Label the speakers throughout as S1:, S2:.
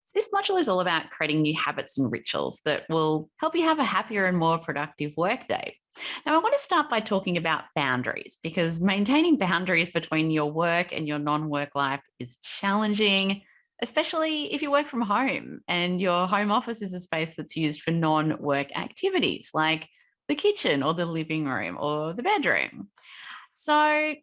S1: So this module is all about creating new habits and rituals that will help you have a happier and more productive workday. Now, I want to start by talking about boundaries because maintaining boundaries between your work and your non-work life is challenging, especially if you work from home and your home office is a space that's used for non-work activities like the kitchen or the living room or the bedroom. So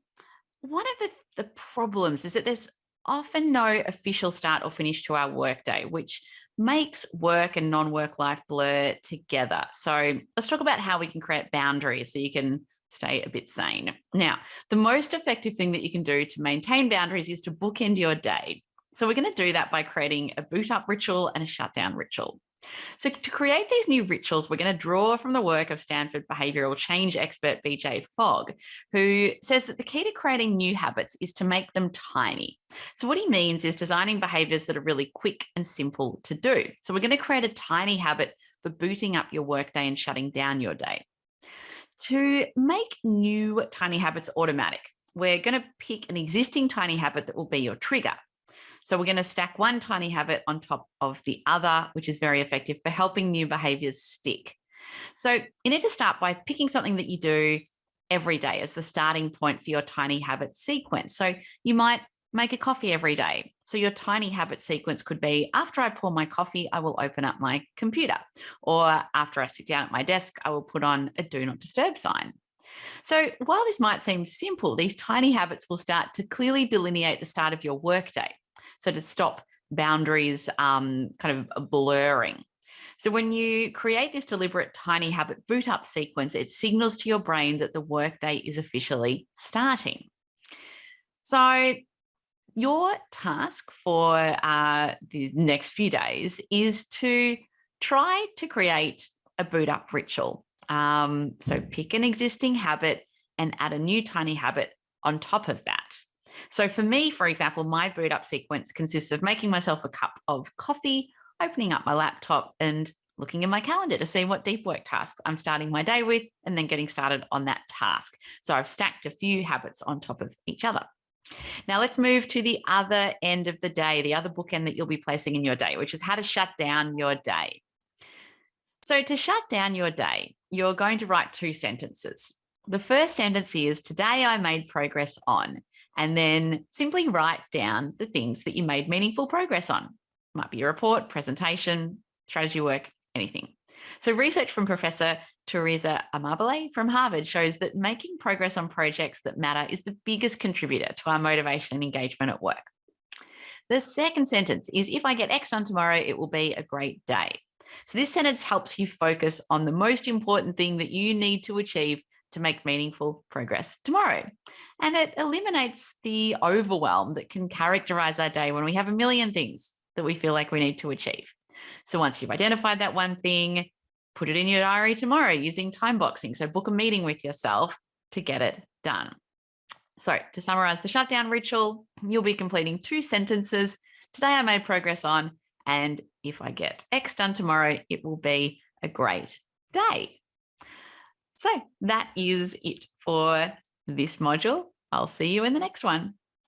S1: one of the problems is that there's often no official start or finish to our workday, which makes work and non-work life blur together. So let's talk about how we can create boundaries so you can stay a bit sane. Now, the most effective thing that you can do to maintain boundaries is to bookend your day. So we're going to do that by creating a boot up ritual and a shutdown ritual. So to create these new rituals, we're going to draw from the work of Stanford behavioral change expert BJ Fogg, who says that the key to creating new habits is to make them tiny. So what he means is designing behaviors that are really quick and simple to do. So we're going to create a tiny habit for booting up your workday and shutting down your day. To make new tiny habits automatic, we're going to pick an existing tiny habit that will be your trigger. So we're going to stack one tiny habit on top of the other, which is very effective for helping new behaviors stick. So you need to start by picking something that you do every day as the starting point for your tiny habit sequence. So you might make a coffee every day. So your tiny habit sequence could be, after I pour my coffee, I will open up my computer. Or after I sit down at my desk, I will put on a do not disturb sign. So while this might seem simple, these tiny habits will start to clearly delineate the start of your workday. So to stop boundaries kind of blurring. So when you create this deliberate tiny habit boot up sequence, it signals to your brain that the workday is officially starting. So your task for the next few days is to try to create a boot up ritual. So pick an existing habit and add a new tiny habit on top of that. So for me, for example, my boot up sequence consists of making myself a cup of coffee, opening up my laptop and looking in my calendar to see what deep work tasks I'm starting my day with and then getting started on that task. So I've stacked a few habits on top of each other. Now let's move to the other end of the day, the other bookend that you'll be placing in your day, which is how to shut down your day. So to shut down your day, you're going to write two sentences. The first sentence is, today I made progress on, and then simply write down the things that you made meaningful progress on. It might be a report, presentation, strategy work, anything. So research from Professor Teresa Amabile from Harvard shows that making progress on projects that matter is the biggest contributor to our motivation and engagement at work. The second sentence is, if I get X done tomorrow, it will be a great day. So this sentence helps you focus on the most important thing that you need to achieve to make meaningful progress tomorrow. And it eliminates the overwhelm that can characterize our day when we have a million things that we feel like we need to achieve. So once you've identified that one thing, put it in your diary tomorrow using time boxing. So book a meeting with yourself to get it done. So to summarize the shutdown ritual, you'll be completing two sentences. Today I made progress on, and if I get X done tomorrow, it will be a great day. So that is it for this module. I'll see you in the next one.